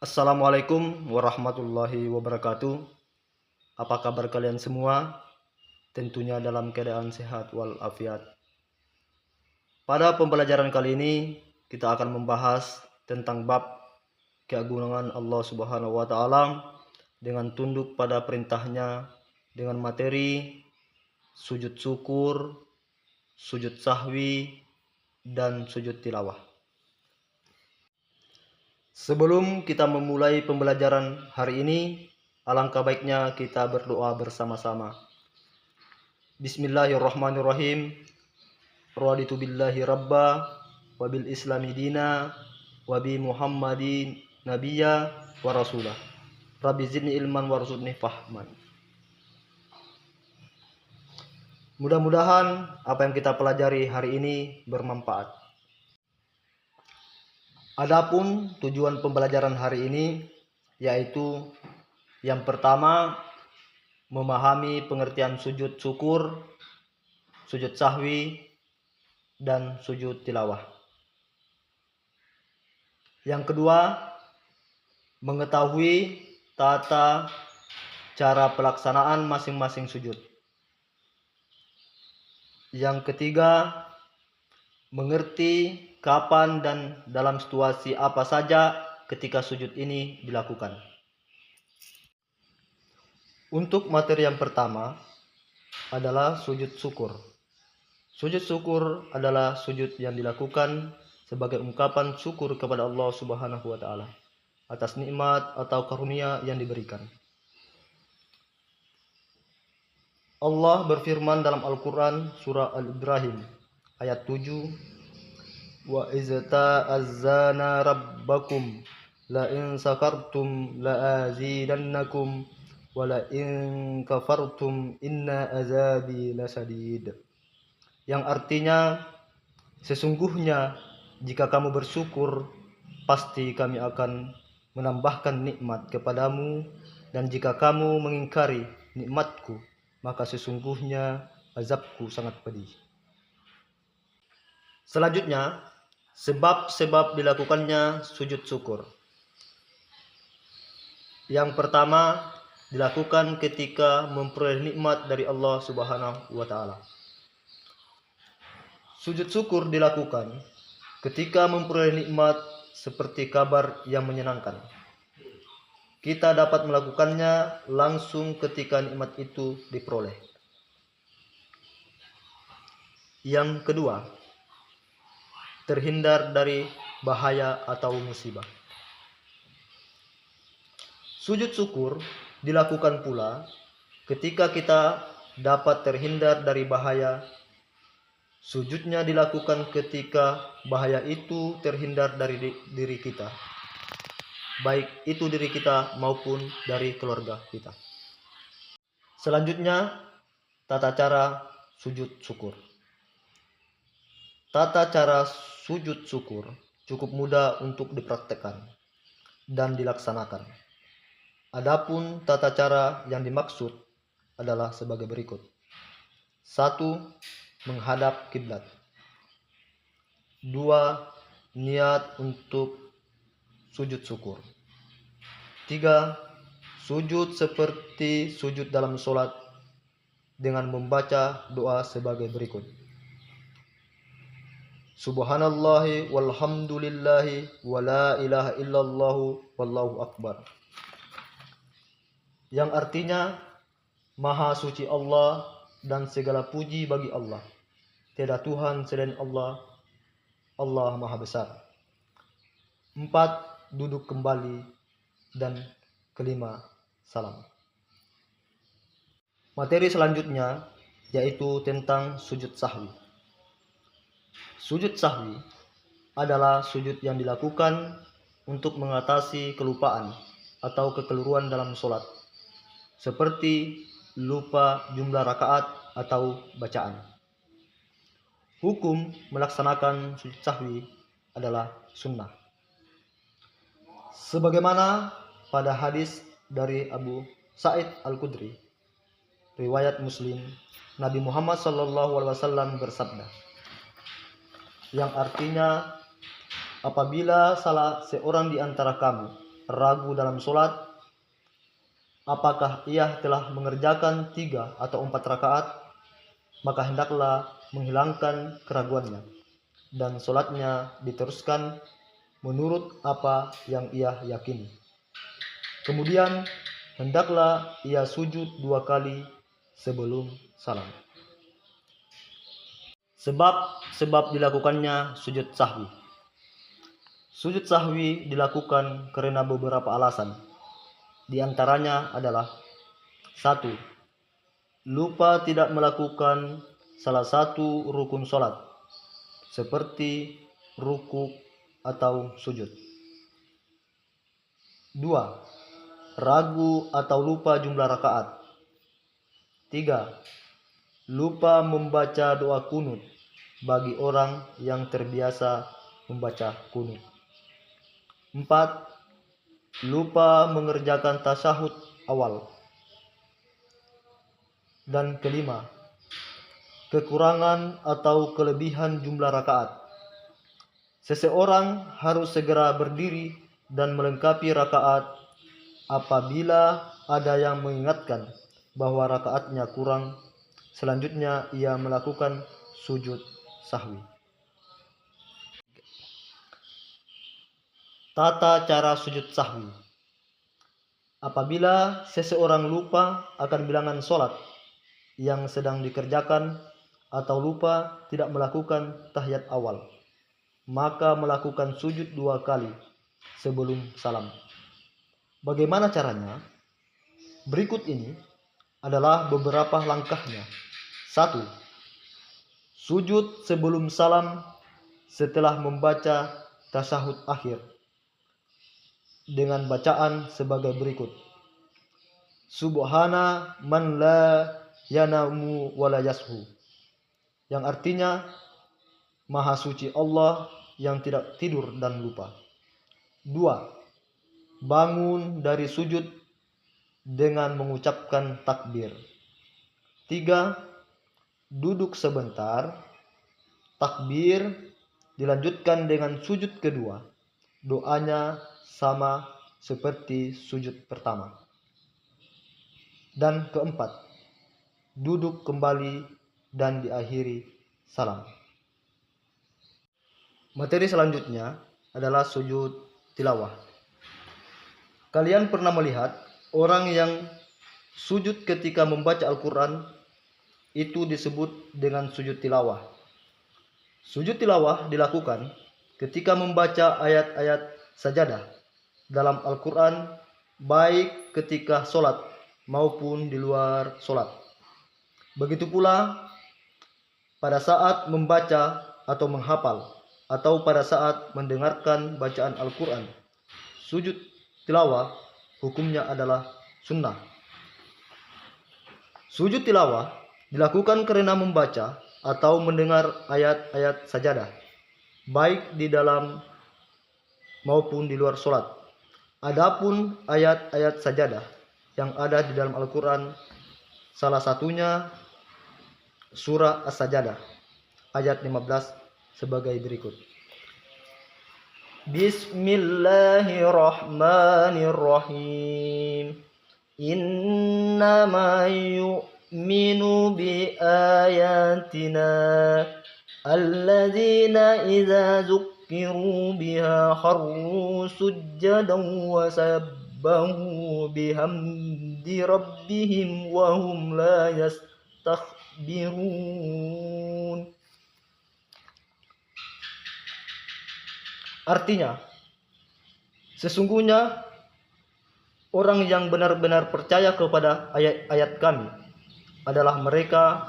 Assalamualaikum warahmatullahi wabarakatuh. Apa kabar kalian semua? Tentunya dalam keadaan sehat walafiat. Pada pembelajaran kali ini kita akan membahas tentang bab keagungan Allah Subhanahu wa taala dengan tunduk pada perintahnya dengan materi sujud syukur, sujud sahwi, dan sujud tilawah. Sebelum kita memulai pembelajaran hari ini, alangkah baiknya kita berdoa bersama-sama. Bismillahirrahmanirrahim. Raditu billahi rabba wa bil islami dina wa bi Muhammadin nabiyya wa rasulah. Rabbi zidni ilman warzuqni fahman. Mudah-mudahan apa yang kita pelajari hari ini bermanfaat. Adapun tujuan pembelajaran hari ini yaitu yang pertama, memahami pengertian sujud syukur, sujud sahwi, dan sujud tilawah. Yang kedua, mengetahui tata cara pelaksanaan masing-masing sujud. Yang ketiga, mengerti kapan dan dalam situasi apa saja ketika sujud ini dilakukan. Untuk materi yang pertama adalah sujud syukur. Sujud syukur adalah sujud yang dilakukan sebagai ungkapan syukur kepada Allah Subhanahu wa taala atas nikmat atau karunia yang diberikan. Allah berfirman dalam Al-Qur'an surah Al-Ibrahim ayat 7, wa izta'azzana rabbakum la in sakartum la azidannakum wa la in kafartum inna azabi lasadid. Yang artinya, sesungguhnya jika kamu bersyukur pasti kami akan menambahkan nikmat kepadamu, dan jika kamu mengingkari nikmatku maka sesungguhnya azabku sangat pedih. Selanjutnya, sebab-sebab dilakukannya sujud syukur. Yang pertama, dilakukan ketika memperoleh nikmat dari Allah Subhanahu wa taala. Sujud syukur dilakukan ketika memperoleh nikmat seperti kabar yang menyenangkan. Kita dapat melakukannya langsung ketika nikmat itu diperoleh. Yang kedua, terhindar dari bahaya atau musibah. Sujud syukur dilakukan pula ketika kita dapat terhindar dari bahaya. Sujudnya dilakukan ketika bahaya itu terhindar dari diri kita, baik itu diri kita maupun dari keluarga kita. Selanjutnya, tata cara sujud syukur. Tata cara sujud syukur cukup mudah untuk dipraktekkan dan dilaksanakan. Adapun tata cara yang dimaksud adalah sebagai berikut. 1. Menghadap kiblat. 2. Niat untuk sujud syukur. 3. Sujud seperti sujud dalam sholat dengan membaca doa sebagai berikut. Subhanallahi walhamdulillahi wa la ilaha illallahu wallahu akbar. Yang artinya, Maha suci Allah dan segala puji bagi Allah. Tiada Tuhan selain Allah. Allah Maha Besar. 4. Duduk kembali. Dan kelima, salam. Materi selanjutnya yaitu tentang sujud sahwi. Sujud sahwi adalah sujud yang dilakukan untuk mengatasi kelupaan atau kekeliruan dalam sholat, seperti lupa jumlah rakaat atau bacaan. Hukum melaksanakan sujud sahwi adalah sunnah. Sebagaimana pada hadis dari Abu Sa'id Al-Khudri, riwayat Muslim, Nabi Muhammad SAW bersabda, yang artinya, apabila salah seorang di antara kamu ragu dalam sholat, apakah ia telah mengerjakan 3 atau 4 rakaat, maka hendaklah menghilangkan keraguannya dan sholatnya diteruskan menurut apa yang ia yakini. Kemudian hendaklah ia sujud 2 kali sebelum salam. Sebab dilakukannya sujud sahwi. Sujud sahwi dilakukan karena beberapa alasan. Di antaranya adalah 1. Lupa tidak melakukan salah satu rukun sholat, seperti rukuk atau sujud. 2. Ragu atau lupa jumlah rakaat. 3. Lupa membaca doa kunut bagi orang yang terbiasa membaca kunut. 4. Lupa mengerjakan tasyahud awal. Dan kelima, kekurangan atau kelebihan jumlah rakaat. Seseorang harus segera berdiri dan melengkapi rakaat apabila ada yang mengingatkan bahwa rakaatnya kurang. Selanjutnya ia melakukan sujud sahwi. Tata cara sujud sahwi. Apabila seseorang lupa akan bilangan sholat yang sedang dikerjakan atau lupa tidak melakukan tahiyat awal, maka melakukan sujud 2 kali sebelum salam. Bagaimana caranya? Berikut ini adalah beberapa langkahnya. 1. Sujud sebelum salam setelah membaca tasyahud akhir dengan bacaan sebagai berikut. Subhana man la yanamu wa la yashu, yang artinya Maha suci Allah yang tidak tidur dan lupa. 2. Bangun dari sujud dengan mengucapkan takbir. 3. Duduk sebentar, takbir, dilanjutkan dengan sujud kedua. Doanya sama seperti sujud pertama. Dan 4. Duduk kembali dan diakhiri salam. Materi selanjutnya adalah sujud tilawah. Kalian pernah melihat orang yang sujud ketika membaca Al-Quran, itu disebut dengan sujud tilawah. Sujud tilawah dilakukan ketika membaca ayat-ayat sajadah dalam Al-Quran, baik ketika sholat maupun di luar sholat. Begitu pula pada saat membaca atau menghafal, atau pada saat mendengarkan bacaan Al-Quran. Sujud tilawah hukumnya adalah sunnah. Sujud tilawah dilakukan karena membaca atau mendengar ayat-ayat sajadah, baik di dalam maupun di luar sholat. Adapun ayat-ayat sajadah yang ada di dalam Al-Quran, salah satunya surah As-Sajadah ayat 15 sebagai berikut. Bismillahirrahmanirrahim. Innama yu'minu bi ayatina alladzina idza zukkiru biha kharru sujjadan wa sabbahu bihamdi rabbihim wa hum la yastakhbirun. Artinya, sesungguhnya orang yang benar-benar percaya kepada ayat-ayat kami adalah mereka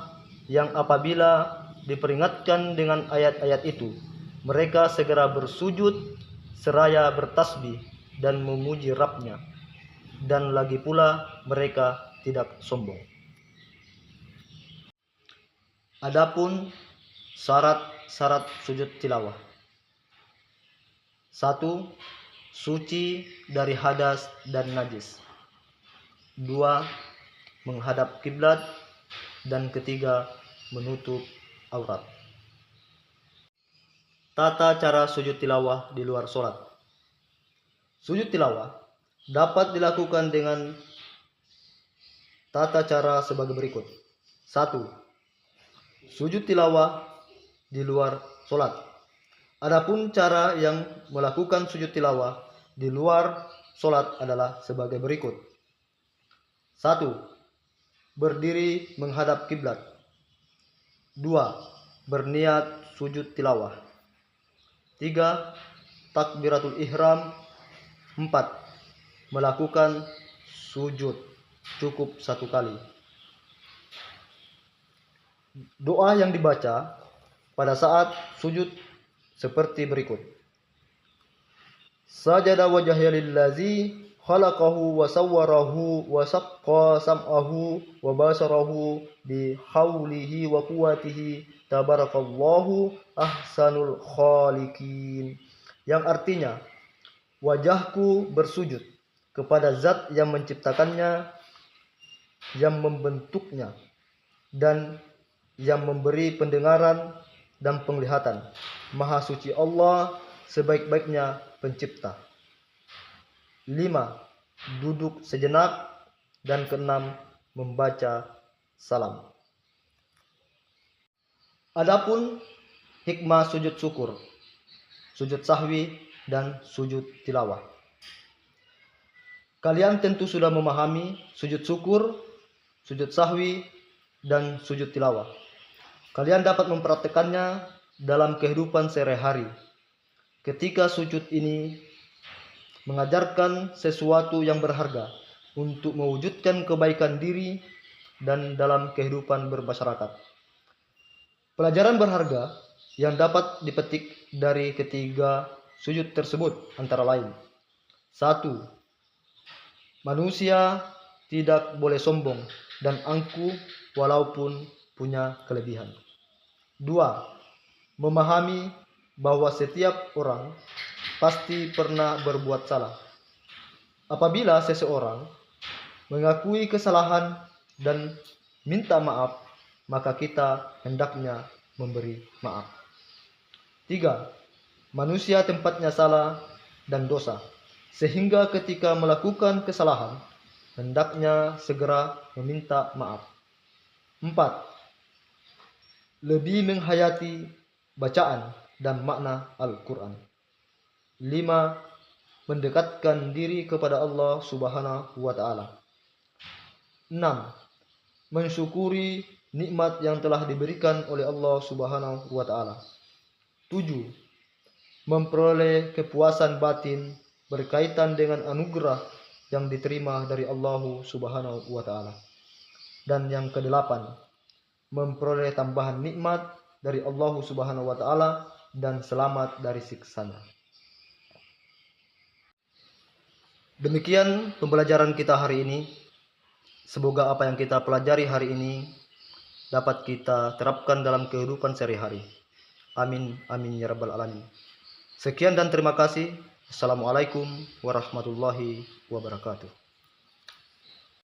yang apabila diperingatkan dengan ayat-ayat itu, mereka segera bersujud seraya bertasbih dan memuji Rabb-nya, dan lagi pula mereka tidak sombong. Adapun syarat-syarat sujud tilawah. 1. Suci dari hadas dan najis. 2. Menghadap kiblat. Dan 3. Menutup aurat. Tata cara sujud tilawah di luar sholat. Sujud tilawah dapat dilakukan dengan tata cara sebagai berikut. 1. Sujud tilawah di luar sholat. Adapun cara yang melakukan sujud tilawah di luar sholat adalah sebagai berikut. 1. Berdiri menghadap kiblat. 2. Berniat sujud tilawah. 3. Takbiratul ihram. 4. Melakukan sujud cukup 1 kali. Doa yang dibaca pada saat sujud seperti berikut. Sajada wajhaya lillazi khalaqahu wa sawwarahu wa saqqa sam'ahu wa basarahu bi haulihi wa quwwatihi tabarakallahu ahsanul khaliqin. Yang artinya, wajahku bersujud kepada zat yang menciptakannya, yang membentuknya, dan yang memberi pendengaran dan penglihatan. Maha suci Allah, sebaik-baiknya pencipta. 5. Duduk sejenak. Dan 6. Membaca salam. Adapun hikmah sujud syukur, sujud sahwi, dan sujud tilawah. Kalian tentu sudah memahami sujud syukur, sujud sahwi, dan sujud tilawah. Kalian dapat mempraktekannya dalam kehidupan sehari-hari. Ketika sujud ini mengajarkan sesuatu yang berharga untuk mewujudkan kebaikan diri dan dalam kehidupan bermasyarakat. Pelajaran berharga yang dapat dipetik dari ketiga sujud tersebut antara lain. 1. Manusia tidak boleh sombong dan angkuh walaupun punya kelebihan. 2. Memahami bahwa setiap orang pasti pernah berbuat salah. Apabila seseorang mengakui kesalahan dan minta maaf, maka kita hendaknya memberi maaf. 3. Manusia tempatnya salah dan dosa, sehingga ketika melakukan kesalahan, hendaknya segera meminta maaf. 4. Lebih menghayati bacaan dan makna Al-Quran. 5. Mendekatkan diri kepada Allah Subhanahu wa Ta'ala. 6. Mensyukuri nikmat yang telah diberikan oleh Allah Subhanahu wa Ta'ala. 7. Memperoleh kepuasan batin berkaitan dengan anugerah yang diterima dari Allah Subhanahu wa Ta'ala. Dan yang ke-8, memperoleh tambahan nikmat dari Allah Subhanahu wa Ta'ala dan selamat dari siksanya. Demikian pembelajaran kita hari ini. Semoga apa yang kita pelajari hari ini dapat kita terapkan dalam kehidupan sehari-hari. Amin, amin ya rabbal alamin. Sekian dan terima kasih. Assalamualaikum warahmatullahi wabarakatuh.